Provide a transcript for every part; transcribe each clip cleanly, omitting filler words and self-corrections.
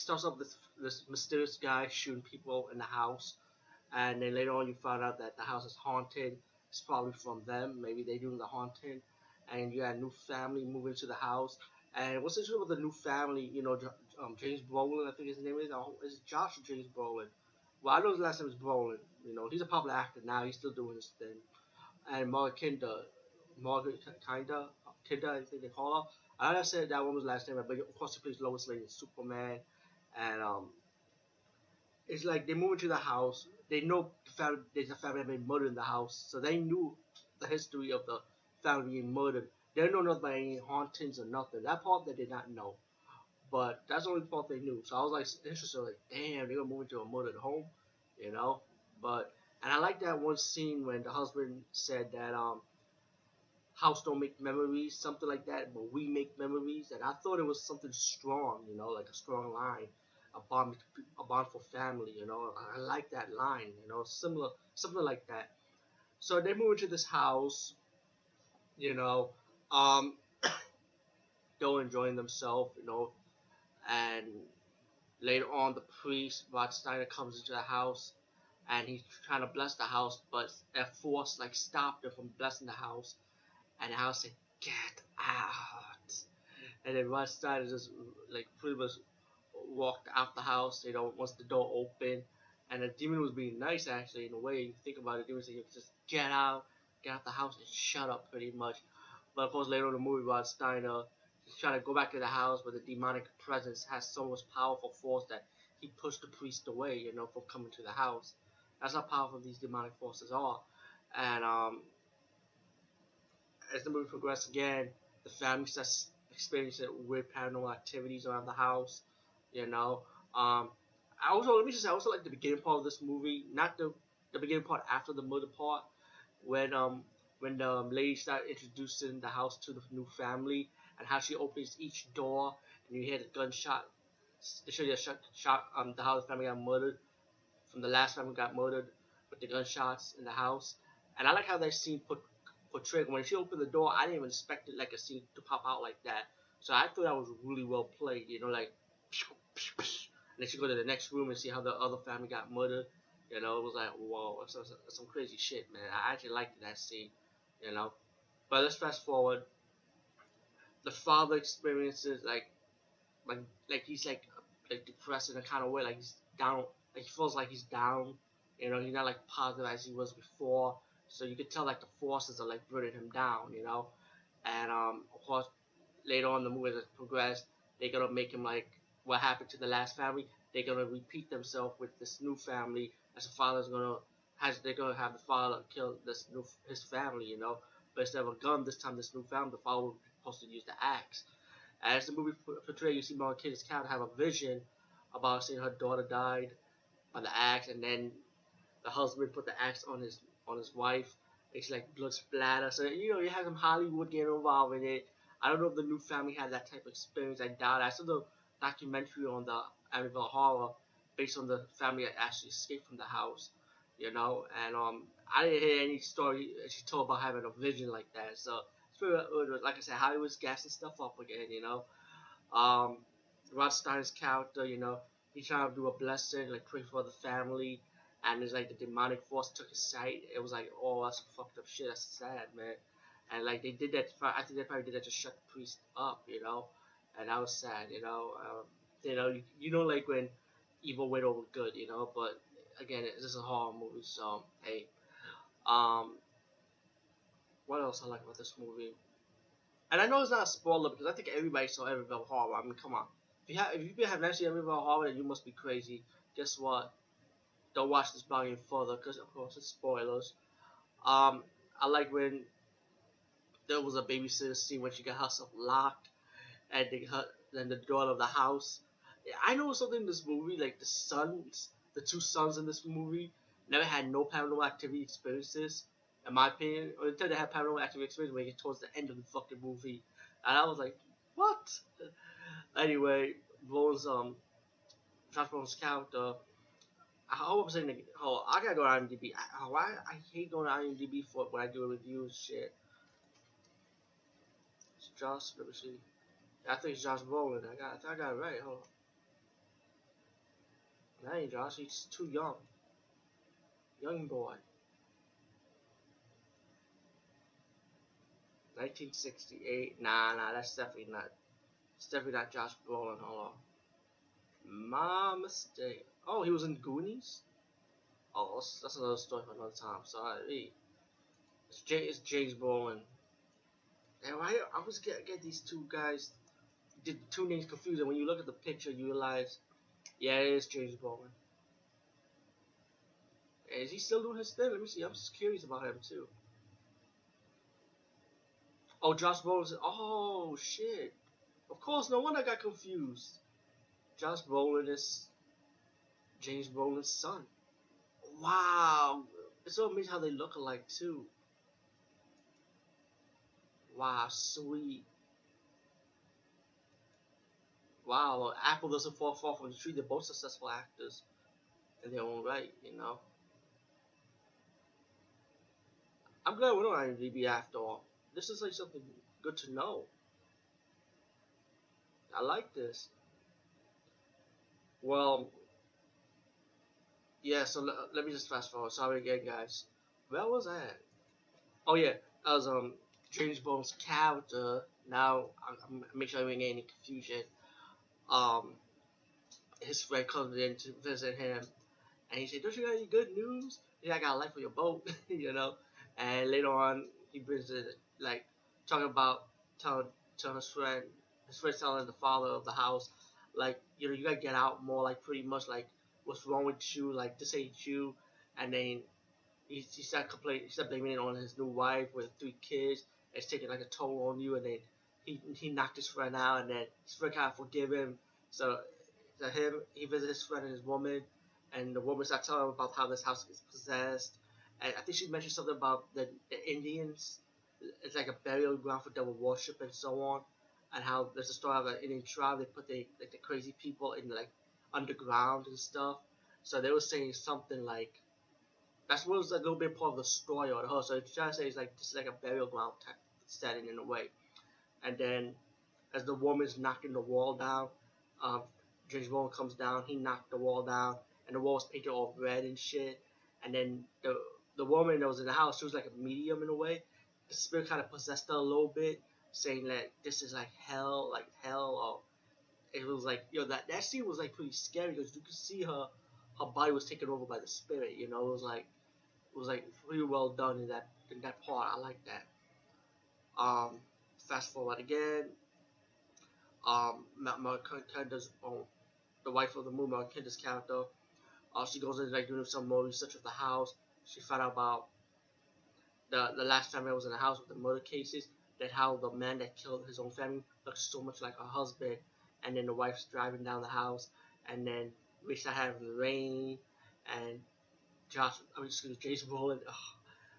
starts off with this mysterious guy shooting people in the house, and then later on you find out that the house is haunted. It's probably from them. Maybe they doing the haunting, and you got a new family moving to the house. And what's interesting with the new family? James Brolin, I think his name is. Is it Josh or James Brolin? Well, I know his last name is Brolin. He's a popular actor now. He's still doing his thing. And Margaret Kinda, I think they call her. I don't know said that woman's last name, but of course she plays Lois Lane in Superman. And it's like they move into the house. They know there's a family that been murdered in the house, so they knew the history of the family being murdered. They don't know nothing about any hauntings or nothing. That part they did not know, but that's the only part they knew. So I was like interested, like, damn, they're gonna move into a murdered home, you know. But and I like that one scene when the husband said that house don't make memories, something like that, but we make memories. And I thought it was something strong, like a strong line, a bond for family. I like that line, similar, something like that. So they move into this house, you know, um, they're enjoying themselves, and later on the priest, Rod Steiner, comes into the house, and he's trying to bless the house, but a force like stopped him from blessing the house, and the house said, "Get out!" And then Rod Steiner just like pretty much walked out the house, once the door opened. And the demon was being nice, actually, in a way. You think about it, the demon said, just get out the house and shut up, pretty much. But of course, later in the movie, Rod Steiner, he's trying to go back to the house, but the demonic presence has so much powerful force that he pushed the priest away, from coming to the house. That's how powerful these demonic forces are. And as the movie progresses again, the family starts experiencing weird paranormal activities around the house. You know, let me just say, I also like the beginning part of this movie, not the beginning part after the murder part, when the lady started introducing the house to the new family, and how she opens each door and you hear the gunshot. They show you a shot the how the family got murdered, from the last family got murdered, with the gunshots in the house. And I like how that scene portrayed. When she opened the door, I didn't even expect it, like a scene to pop out like that. So I thought that was really well played. Like, and then she go to the next room and see how the other family got murdered. It was like, whoa, that's some crazy shit, man. I actually liked that scene. But let's fast forward. The father experiences like he's like depressed in a kind of way, like he's down, like he feels like he's down. He's not like positive as he was before. So you could tell like the forces are like bringing him down. And of course later on in the movie as it progressed, they're gonna make him like what happened to the last family. They're gonna repeat themselves with this new family, as the father's they're gonna have the father kill his family. But instead of a gun, this time this new family, the father was supposed to use the axe. As the movie portrays, you see Margaret Kidder's character have a vision about seeing her daughter died by the axe, and then the husband put the axe on his wife. It's like blood splatter. So you have some Hollywood getting involved in it. I don't know if the new family had that type of experience. I doubt it. I saw the documentary on the Amityville horror based on the family that actually escaped from the house. And I didn't hear any story she told about having a vision like that. So it's pretty, like I said, Hollywood's gassing stuff up again. Rod Steiner's character, he's trying to do a blessing, like pray for the family, and it's like the demonic force took his sight. It was like, oh, that's fucked up shit. That's sad, man. And like they did that. I think they probably did that to shut the priest up, and that was sad, like when evil went over good, But again, this is a horror movie, so hey, um, what else I like about this movie? And I know it's not a spoiler because I think everybody saw Amityville Horror. I mean, come on. If you have not seen Amityville Horror, then you must be crazy. Guess what? Don't watch this volume further because, of course, it's spoilers. I like when there was a babysitter scene when she got herself locked, and then the door of the house. I know something in this movie, like the two sons in this movie, never had no paranormal activity experiences, in my opinion. Or until they had paranormal activity experience when you get towards the end of the fucking movie. And I was like, what? Anyway, Bones, Josh Bones' character, I hope I'm saying, I gotta go to IMDb. I hate going to IMDb for when I do a review and shit. It's Josh, let me see. I think it's Josh Brolin. I got it right. Hold on. Hey, Josh, he's too young. Young boy. 1968. Nah, that's definitely not. It's definitely not Josh Brolin. Hold on. My mistake. Oh, he was in Goonies? Oh, that's another story for another time. Sorry. It's James Brolin. And I always get these two guys, the two names confused. And when you look at the picture, you realize, yeah, it is James Brolin. Is he still doing his thing? Let me see. I'm just curious about him too. Oh, Josh Brolin. Oh shit. Of course, no wonder I got confused. Josh Brolin is James Brolin's son. Wow. It's so amazing how they look alike too. Wow, sweet. Wow, Apple doesn't fall far from the tree. They're both successful actors in their own right, you know. I'm glad we're on IMDb after all. This is like something good to know. I like this. Well, yeah, so let me just fast forward. Sorry again, guys. Where was I at? Oh, yeah, that was James Bond's character. Now, I'm make sure I don't get any confusion. Um, his friend comes in to visit him, and he said, "Don't you got any good news? Yeah, I got a light for your boat," you know. And later on, he brings it like talking about telling telling his friend telling the father of the house, like you gotta get out more, like pretty much like what's wrong with you, like this ain't you. And then he started complaining, he started blaming it on his new wife with 3 kids. It's taking like a toll on you, and then he knocked his friend out, and then his friend kind of forgive him. So he visited his friend and his woman, and the woman started telling him about how this house is possessed. And I think she mentioned something about the Indians. It's like a burial ground for devil worship and so on, and how there's a story of an Indian tribe. They put the crazy people in like underground and stuff. So they were saying something like that's what was a little bit part of the story or the whole. So it's trying to say it's like this is like a burial ground type setting in a way. And then as the woman's knocking the wall down, um, James Bond comes down. He knocked the wall down, and the wall was painted all red and shit. And then the woman that was in the house, she was like a medium in a way. The spirit kind of possessed her a little bit, saying that this is like hell. Or it was like that scene was like pretty scary because you could see her body was taken over by the spirit. It was like pretty well done in that part. I like that. Um, Fast forward again. Markanda's the wife of the moon, Markanda's character. She goes in like doing some more research of the house. She found out about the last family that was in the house with the murder cases. That how the man that killed his own family looks so much like her husband, and then the wife's driving down the house, and then we start having rain, and Jason Brolin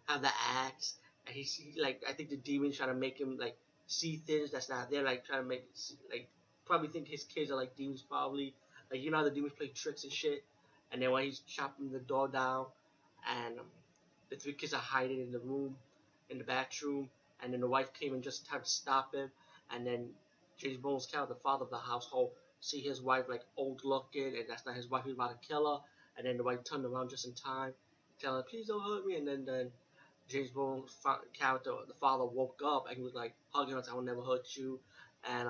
have the axe, and like I think the demons trying to make him like see things that's not there, like trying to make like probably think his kids are like demons probably, like how the demons play tricks and shit, and then when he's chopping the door down, and the 3 kids are hiding in the room, in the bathroom, and then the wife came in just in time to stop him, and then James Bones character, the father of the household, see his wife like old looking, and that's not his wife. He's about to kill her, and then the wife turned around just in time, tell her, "Please don't hurt me," and then James Bones character, the father, woke up and he was like hugging us. "I will never hurt you," and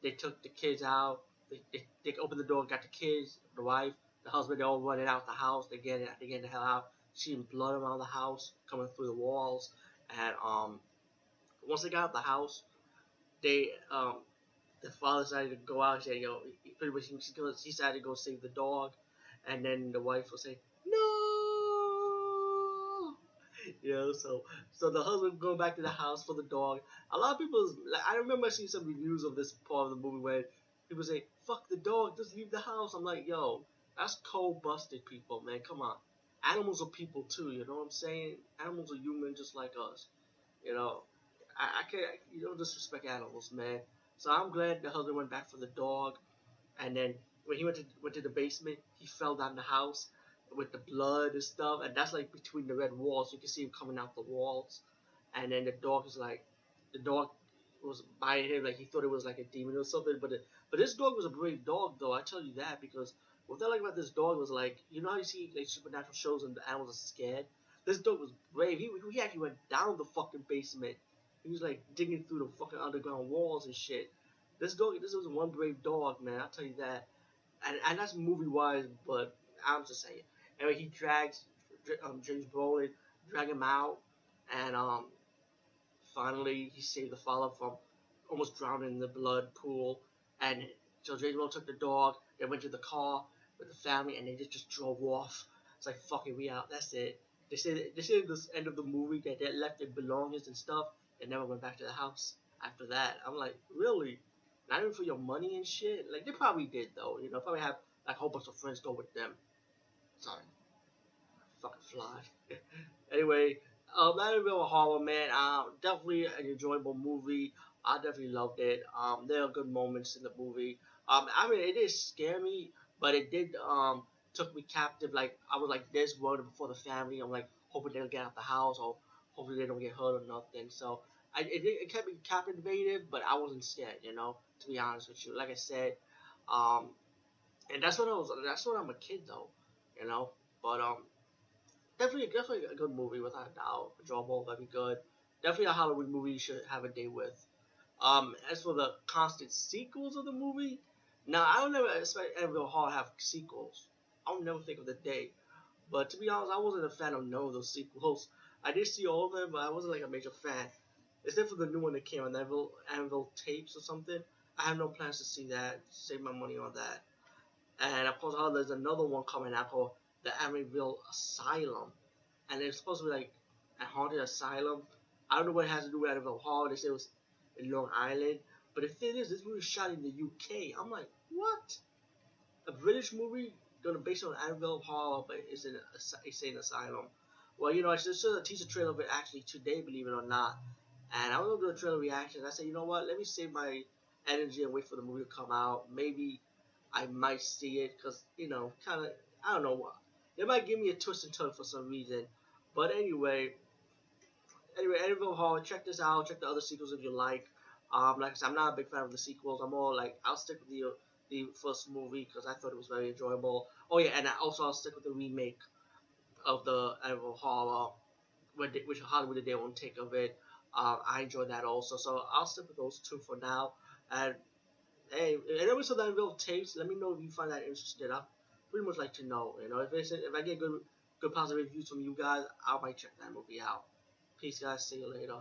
they took the kids out. They opened the door, got the kids, the wife, the husband. They all running out the house. They get the hell out. Seeing blood around the house coming through the walls, and once they got out the house, they the father decided to go out and say, pretty much he decided to go save the dog, and then the wife will say, "No." So the husband going back to the house for the dog. A lot of people, like, I remember seeing some reviews of this part of the movie where people say, "Fuck the dog, just leave the house." I'm like, yo, that's cold busted, people, man. Come on, animals are people too. You know what I'm saying? Animals are human just like us. You know, I can't. You don't disrespect animals, man. So I'm glad the husband went back for the dog, and then when he went to the basement, he fell down the house with the blood and stuff, and that's like between the red walls. You can see him coming out the walls, and then the dog was biting him like he thought it was like a demon or something. But this dog was a brave dog, though. I tell you that because What I like about this dog was like, you know how you see like supernatural shows and the animals are scared? This dog was brave. He actually went down the fucking basement. He was like digging through the fucking underground walls and shit. This was one brave dog, man. I'll tell you that. And that's movie wise, but I'm just saying. Anyway, he drags James Brolin, drag him out, and finally he saved the father from almost drowning in the blood pool. And so James Brolin took the dog. They went to the car with the family, and they just drove off. It's like fuck it, we out. That's it. They said at the end of the movie that they left their belongings and stuff and never went back to the house after that. I'm like, really? Not even for your money and shit? Like, they probably did, though. You know, probably have like a whole bunch of friends go with them. Sorry. Fucking fly. Anyway, Amityville Horror, man. Definitely an enjoyable movie. I definitely loved it. There are good moments in the movie. I mean, it did scare me, but it did took me captive. Like I was like this worried before the family. I'm like hoping they'll get out the house or hopefully they don't get hurt or nothing. So it kept me captivated, but I wasn't scared. You know, to be honest with you. Like I said, um, and that's what I was. That's when I'm a kid though. You know, but definitely a good movie without a doubt. Enjoyable, very good. Definitely a Halloween movie you should have a day with. As for the constant sequels of the movie, now I don't never expect Amityville Horror to have sequels. I would never think of the day. But to be honest, I wasn't a fan of none of those sequels. I did see all of them, but I wasn't like a major fan. Except for the new one that came on Anvil tapes or something. I have no plans to see that. Save my money on that. And of course, there's another one coming out called the Amityville Asylum, and it's supposed to be like a haunted asylum. I don't know what it has to do with Amityville Horror. They say it was in Long Island, but the thing is, this movie was shot in the UK. I'm like, what? A British movie gonna base on Amityville Horror, but it's an asylum. Well, you know, I just saw a teaser trailer of it actually today, believe it or not. And I was gonna do a trailer reaction. I said, you know what? Let me save my energy and wait for the movie to come out. Maybe I might see it because you know, kind of, I don't know what. They might give me a twist and turn for some reason. But anyway, Annabelle Hall, check this out. Check the other sequels if you like. Like I said, I'm not a big fan of the sequels. I'm more like I'll stick with the first movie because I thought it was very enjoyable. Oh yeah, and I'll stick with the remake of the Annabelle Hall, which Hollywood did their own take of it. I enjoyed that also, so I'll stick with those two for now. And hey, anyone saw that Annabelle tapes, let me know if you find that interesting. I pretty much like to know. You know, if I get good positive reviews from you guys, I might check that movie out. Peace, guys. See you later.